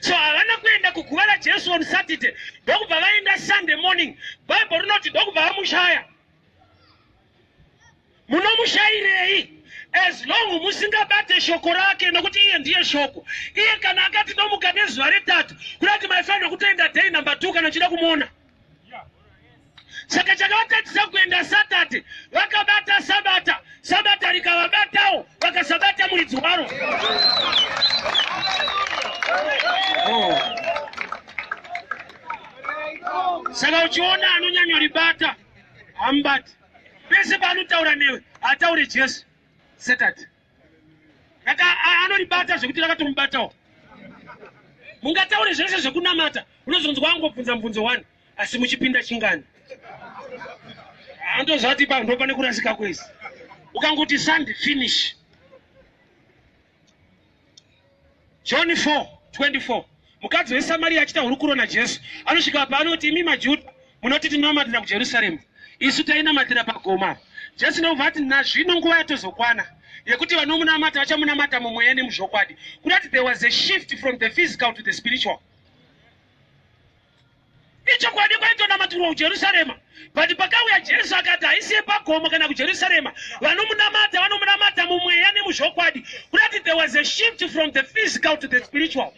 So havana kuenda kuguva raJesu on Saturday. Ndokubva vaenda Sunday morning. Bible rinoti ndokubva vamushaya. Munomushayirei? As long musingabate shoko rake nokuti iye ndiye shoko. Iye kana akati nomuka nezuva retatu kurati maifanirwa kutoenda day number 2 kana chida kumuona. Saka chakavatadzisa kuenda Saturday vakabata sabata. Sabata rikavabatawo vakasabata muridzi waro. Saka uchiona anonyanya ribata hambati. Pese paanotaura newe ataure Jesu. Saturday. Anoribata zvekuti rakatomubatawo. Mungataure zvese zvekunamata. Unozonzwa angobvunza mubvunzo 1 asi muchipinda chingani. Andozvati ndo pane kurasika kwezi. Ukangoti Sunday finish. John 4:24. Mukadzi weSamaria achita hurukuro naJesu. Anosvika paanoti imi maJudha munoti tinomatira kuJerusaremu. Isu tainamatira pagoma. Jesu ndobvati nazvino nguva yatozokwana. Yekuti vanomunamata vachamunamata mumweya nemuzvokwadi. Kurati there was a shift from the physical to the spiritual. Ichokwadi kwaitonamatwa kuJerusarema. But pakauya Jesu akati haisiye pagoma kana kuJerusarema. Vanomunamata mumweya nemuzvokwadi. Kurati there was a shift from the physical to the spiritual.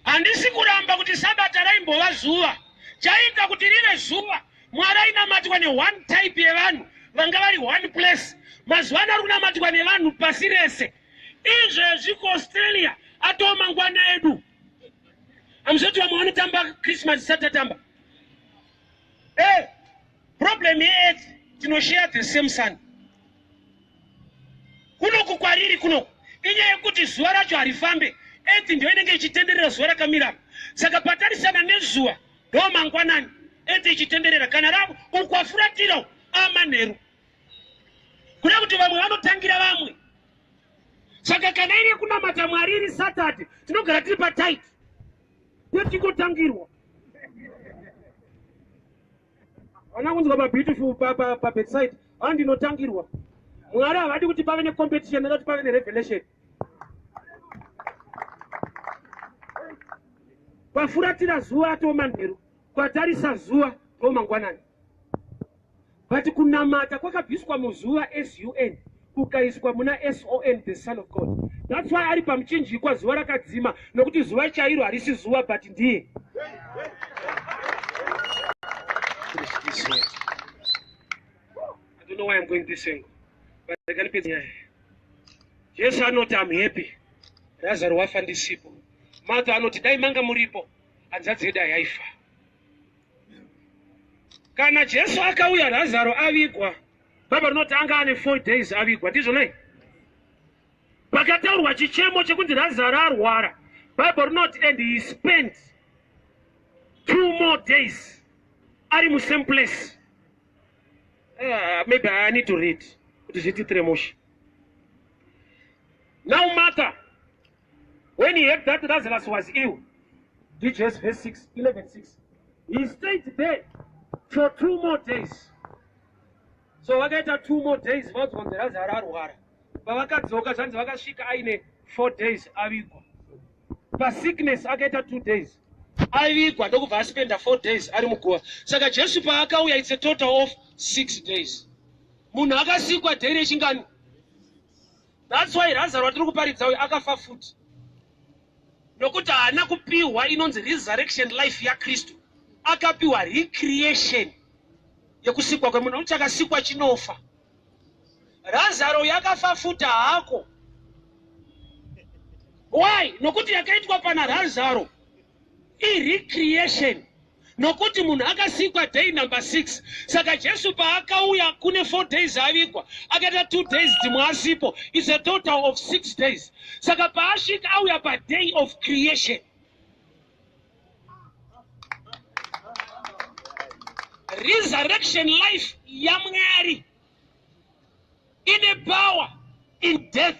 Handisi kuramba kuti sabata raimbova zuva. Chaita kuti rive zuva. Mwari ainamatwa one type yevanhu. Vanga vari one place. Mazuva ano ari kunamatwa nevanhu pasi rese. Izvezvi kuAustralia atova mangwana edu. Hamuzoti vamwe vanotamba Christmas isati tatamba. Problem ye tinoshare the same sun. Kunoku kwariri kunoku. Inyaya yekuti zuva racho harifambe. Eti ndio inenge ichitenderera zuva rakamira. Saka patarisana nezuva ndo mangwanani. Eti ichitenderera kana ravo ukwafuratira amanheru. Kuda kuti vamwe vanotangira vamwe. Saka kana ine kunamata Mwari iri Saturday tinogara tiri patight. Tikotangirwa. Vana kunzwa mabeautiful pa bedside. Andinotangirwa. Mwari havadi kuti pave necompetition nekuti pave nerevelation. Kwafuratira zuva atova manheru. Kwatarisa zuva atova mangwanani. But kunamata kwakabviswa muzuva SUN kukaiswa muna SON, the Son of God. That's why ari pamuchinjikwa zuva rakadzima nokuti zuva chairo harisi zuva but ndiye. I don't know why I'm going this angle, but I can put it. Yes, I know I'm happy. Lazarus wafa ndisipo. Martha anoti dai manga muripo. Hanzadzi yedu yaifa. Kana Jesu akauya Lazarus avigwa. Baba rinoti anga ane 4 days avigwa. Ndizvo nei? Pakataurwa chichemo chekuti Lazarus arwara. Bible rinoti and he spent 2 more days ari mu same place. Maybe I need to read. Now Martha, when he heard that Lazarus was ill, verse 6, 11:6, he stayed there for 2 more days. So vakaita 2 more days vaudzi Lazaro arwara. Pavakadzoka zvanzi vakasvika aine 4 days avigwa. Pasickness akaita 2 days. Avigwa ndokubva aspenda 4 days ari muguva. Saka Jesu paakauya it's a total of 6 days. Munhu akasikwa day rechingani. That's why Lazaro atiri kuparidza uyu akafa futi. Nokuti haana kupiwa inonzi resurrection life yaKristu. Akapiwa recreation yekusikwa kwemunhu. Uti akasikwa chinofa. Lazaro yakafa futa hako. Why? Nokuti yakaitwa pana Lazaro recreation. Nokuti munhu akasikwa day number 6. Saka Jesu paakauya kune 4 days avigwa. Akaita 2 days dzimwe asipo. It's a total of 6 days. Saka paasvika auya pa day of creation. Resurrection life yaMwari ine power in death.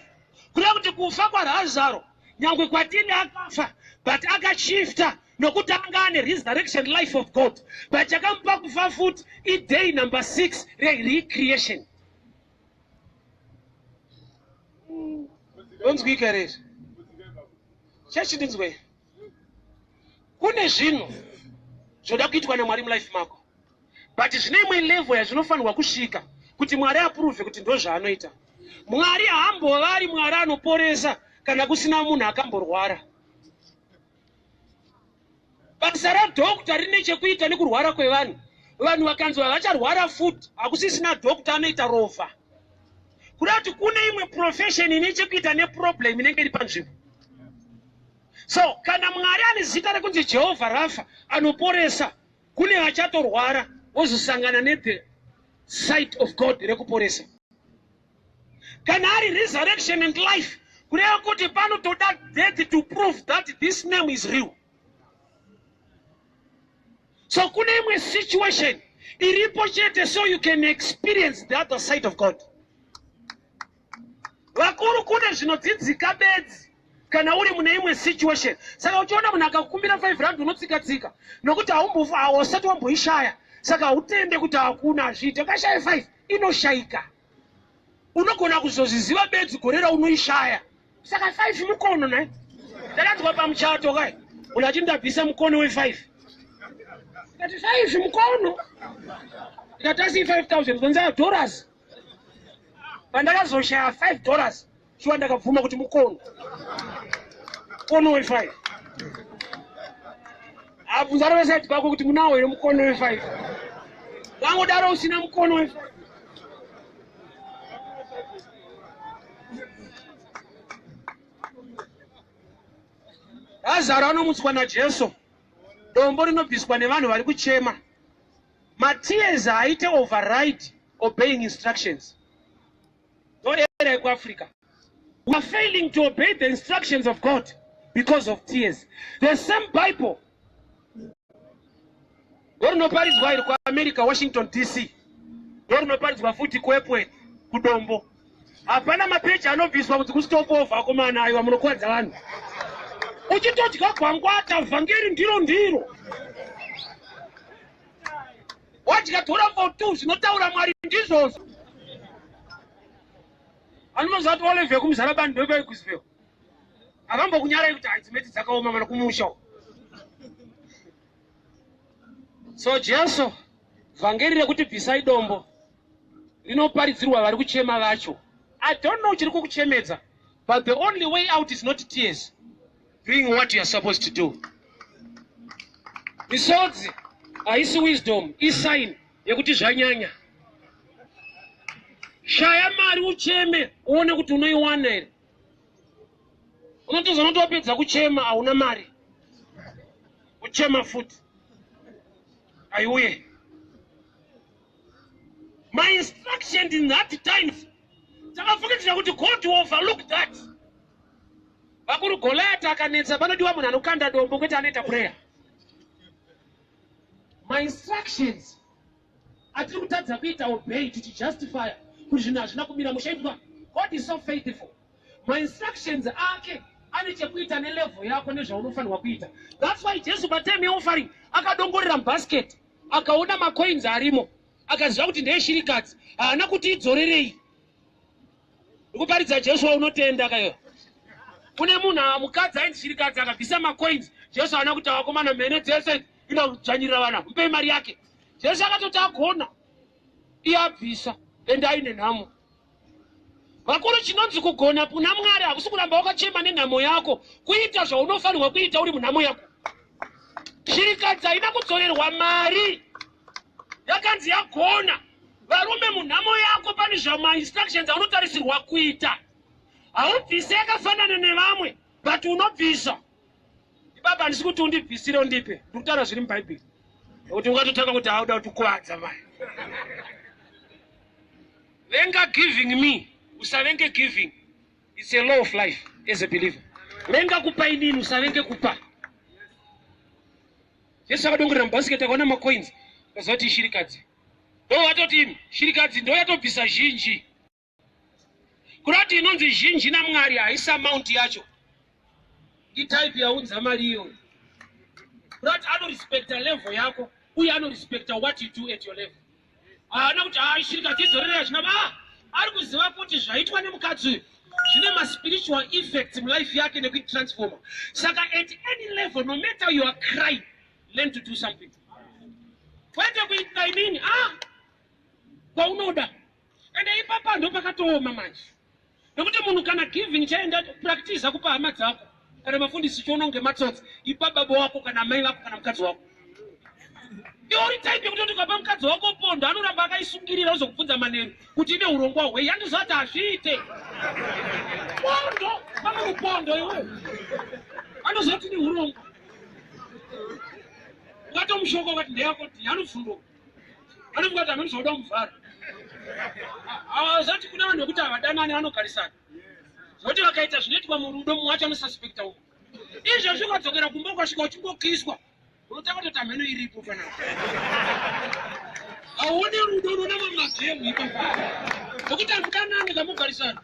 Kuda kuti kufa kwaLazaro nyangwe kwatini akafa but akashifta nokuti anga ane resurrection life of God. But chakamupa kufa futi day number 6 recreation. Donzwika here. Chechi ndinzwe. Kune zvinhu zvoda kuitwa naMwari mulife mako. But zvine imwe level yazvinofanirwa kusvika kuti Mwari approve kuti ndo zvaanoita. Mwari haambovari Mwari anoporesa kana kusina munhu akamborwara. Basa radhokta rine chekuita nekurwara kwevanhu. Vanhu vakanzwa vacharwara futi hakusisina dhokta anoita rova. Kuda kuti kune imwe profession ine chekuita neproblem inenge iri panzvimbo. So kana Mwari ane zita rekunzi Jehovha Rafa anoporesa, kune vachatorwara wozosangana the sight of God rekuporesa. Kana ari resurrection and life, kureva kuti panotoda death to prove that this name is real. So kune imwe situation iripo chete so you can experience the other side of God. Vakuru kune zvinodzidzika bedzi kana uri mune imwe situation. Saka uchiona munhu akakukumbira 5 rand unotsika-tsika nokuti hausati wamboishaya. Saka utende kuti hakuna zviite. Kashaya 5 inoshayika. Unogona kuzozviziva bedzi gorera unoishaya. Saka 5 mukono naye. Ndakanzwa pamuchato kai. Munhu achindabvisa mukono we5. Ndikati 5 mukono. Ndikati asi 5,000 zonzaya dollars. Pandakazoshaya $5 shuwa ndakabvuma kuti mukono. Mukono we5. Abvunza website pako kuti munawo ere mukono we5. Wangodaro usina mukono we5. Lazaro anomutswa naJesu. Dombo rinobviswa nevanhu vari kuchema. Matears aite override obeying instructions. Don't Africa. We are failing to obey the instructions of God because of tears. The same Bible. Dorunoparidzwa iri kuAmerica, Washington DC. Dorunoparidzwa futi kuEpworth, kuDombo. Hapana mapechi anobviswa kuti kustop over akomana aiwa munokwadza vanhu. Uchitodya gwangwata vhangeri ndiro. Wadya tora for 2 zvinotaura Mwari ndizvozvo. Anozoati Olive kumuzarabani ndobekusveo. Akambokunyarai kuti hadzimeti dzakaoma mana kumusha. So Jesu vhangeri rekuti bvisai dombo rinoparidzirwa vari kuchema vacho. I don't know chiri kukuchemedza, but the only way out is not tears. Doing what you are supposed to do. Misodzi haisi wisdom, isign yekuti zvanyanya. Shaya mari ucheme uone kuti unoiwana here. Unotoza unotopedza kuchema hauna mari. Uchema futi. Aiuye. My instruction in that time, takafungidzira kuti God will overlook that. Vakuru Goliath akanetsa panodiwa munhu anokanda dombo kuti anoita prayer. My instructions atiri kutadza kuita obey tichijustify kuti zvinhu hazvina kumira mushaitwa. God is so faithful. My instructions ake ane chekuita nelevel yako nezvaunofanirwa kuita. That's why Jesu patime yeoffering akadongorera mubasket akaona macoins arimo akaziva kuti ndeye shirikadzi haana kuti idzorerei. Ndikuparidza Jesu unotenda kayo. Kune munhu mukadzi ainzi shirikadzi akabvisa macoins, Jesu haana kuti vakomana mhene dzese inodzvanyirira vana mupei mari yake. Jesu akatoti agona iye abvisa ende aine nhamo. Vakuru chinonzi kugona kuna Mwari hakusi kuramba wakachema nenhamo yako, kuita zvaunofanirwa kuita uri munhamo yako. Shirikadzi haina kudzorerwa mari, yakanzi yagona. Varume munhamo yako pane zvama instructions aunotarisirwa kuita. Haubvise yakafanana nevamwe, but unobvisa. Baba handisi kuti undibvisire undipe, ndikutaura zviri muBhaibheri. Nokuti ungatotanga kuti hauda kukuwadza mai. Venga giving me, usavenge giving. It's a law of life as a believer. Venga kupa inini, usavenge kupa. Jesu akadongorera mubhasiketi akaona macoins, akazoti shirikadzi. Ndo watoti shirikadzi ndo yatobvisa zhinji. Kurati inonzi zhinji naMwari haisi amount yacho. Itype yaunza mari iyo. Kurati anorespekta level yako, uye anorespekta what you do at your level. Haana kuti shirikadzi idzorera zvinaba. Ari kuziva kuti zvaitwa nemukadzi zvine ma-spiritual effects mulife yake nekuitransforma. Saka at any level, no matter you are crying, learn to do something. Kwete kuita inini? Kwaunoda. Ende ipapa ndo pakatooma manje. Nokuti munhu kana giving chaenda practice kupa hama dzako. Kana mafundisi chononge matsotsi, ipa baba wako kana mai vako kana mukadzi wako. Uri type yekuti ukapa mukadzi wako pondo anoramba akaisungirira uzokubvunza maneno kuti ine urongwa hwei, handizvati hazviite. Pondo, pamwe mupondo iwe. Andozoti ine urongwa. Ukatomushoko ukati ndeyako kuti anofundo. Anofunga kuti amene zvoda kumuvhara. Zati kuna vanhu vekuti havadanani vanogarisana. Zvoti vakaita zvinoitwa murudo mumwe wacho anosuspekta umwe. Izvozvo ukadzokera kumba ukasvika uchimbokiswa, unotanga kuti ameno iripo panapa. Hauoni rudo unoona mumagemu ipapo. Nokuti hamudanani kamugarisana.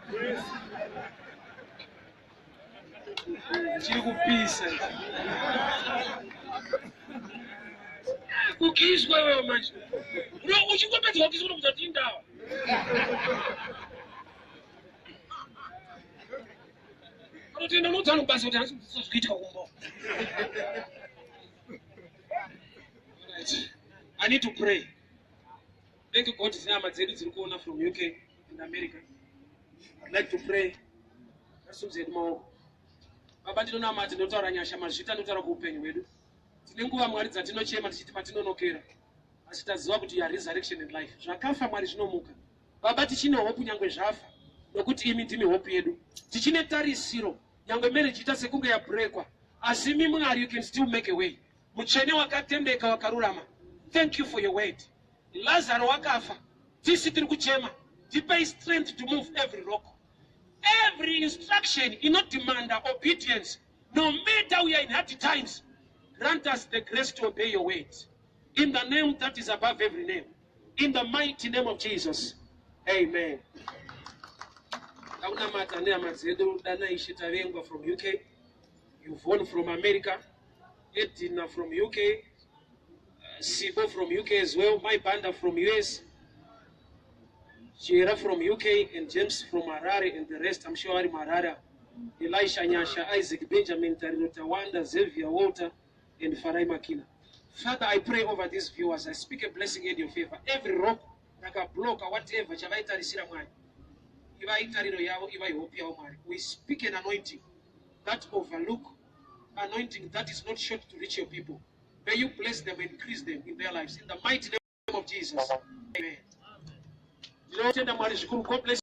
Chiri kupisa. Kukiswa wewe manje. Uchingopedza kukiswa unokuti kuti indawa. Kuti ndinodzana kubasa kuti handizozviitika kumba. I need to pray. Thank you God zama dzedu dziri kuona from UK and America. I'd like to pray. Asumzedu maoko. Baba ndinonama ndinotaura nyasha mazvita ndinotaura kuupenyu hwedu. Tine nguva Mwari dzatinochema tichiti patinonokera. Asi taziva kuti you are resurrection and life. Zvakafa Mwari zvinomuka. Baba tichine hope nyangwe zvafa. Nokuti imi ndimi hope yedu. Tichine tarisiro nyangwe marriage ita sekunge yabrekwa. Asi imi Mwari you can still make a way. Mutsvene wakatendeka wakarurama. Thank you for your word. Lazaro wakafa. Tisi tiri kuchema. Tipe strength to move every rock. Every instruction in not demand obedience. No matter we are in hard times. Grant us the grace to obey your word. In the name that is above every name. In the mighty name of Jesus. Amen. From UK. Yvonne from America. Edina from UK. Sibo from UK as well. My banda from US. Shira from UK and James from Harare and the rest. I'm sure I'm Harare. Elisha Nyasha, Isaac Benjamin, Tarinota Wanda, Xavier Walter, and Farai Makina. Father, I pray over these viewers. I speak a blessing in your favor. Every rock, like a block or whatever, we speak an anointing that overlook, anointing that is not short to reach your people. May you bless them and increase them in their lives. In the mighty name of Jesus. Amen. God bless